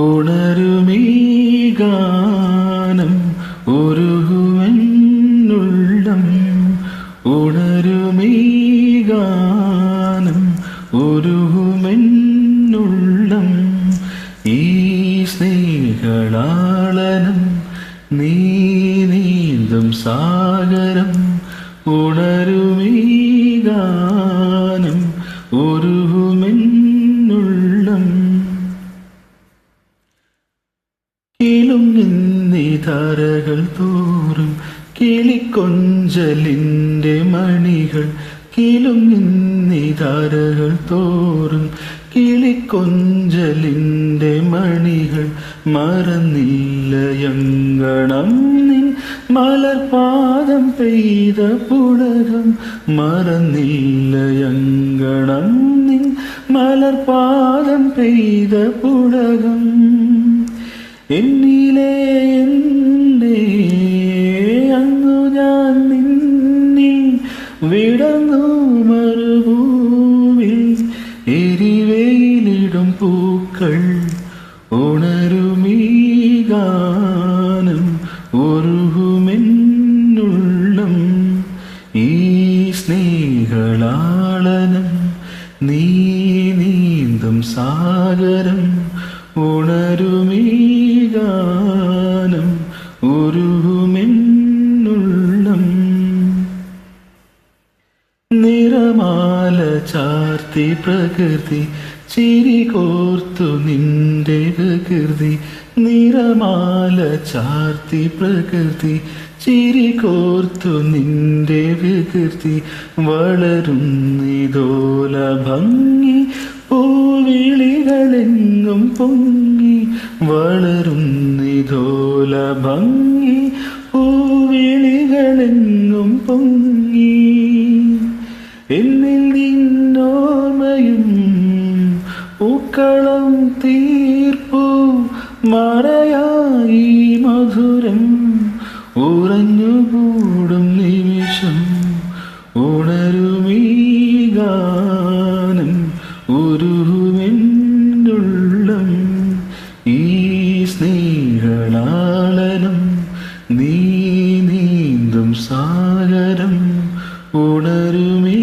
ഉണരുമീ ഗാനം ഉരുകുമെന്നുള്ളം ഉണരുമീ ഗാനം ഉരുകുമെന്നുള്ളം ഈ സ്നേഹളാളനം നീ നീന്തും സാഗരം ഉണരുമീ ഗാനം ഉരുകുമെന്നുള്ളം കിലുങ്ങിന്നി ധാരകൾ തോറും കിളിക്കൊഞ്ചലിൻ്റെ മണികൾ കിലുങ്ങിന്നി ധാരകൾ തോറും കിളിക്കൊഞ്ചലിൻ്റെ മണികൾ മറന്നില്ലയങ്കണം നിൻ മലർപാദം പെയ്ത പുളകം മറന്നില്ലയങ്കണം നിൻ മലർപാദം പെയ്ത പുളകം എന്നിലെ എന്നെ അന്നു ഞാൻ നിന്നിൽ വിടന്നു മറുഭൂവിൽ എരിവെയിലിടും പൂക്കൾ ഉണരുമീ ഗാനം ഉരുകുമെന്നുള്ളം ഈ സ്നേഹളാളനം നീ നീന്തും സാഗരം ഉണരുമീ ഗാനം ഉരുകുമെന്നുള്ളം നിറമാല ചാർത്തി പ്രകൃതി ചിരി കോർത്തു നിന്റെ വികൃതി നിറമാല ചാർത്തി പ്രകൃതി ചിരി കോർത്തു നിന്റെ വികൃതി വളരുന്നിതോല ഭംഗി പൂവിളികളെങ്ങും പൊങ്ങി വളരുന്നിതോല ഭംഗി പൂവിളികളെങ്ങും പൊങ്ങി എന്നിൽ നിന്നോർമ്മയും പൂക്കളം തീർപ്പു മറയായി മധുരം ഉറഞ്ഞുകൂടും നിമിഷം ഉണരുമീ ഗാനം ഉരുകുമെന്നുള്ളം ഈ സ്നേഹളാളനം നീ നീന്തും സാഗരം ഉണരുമീ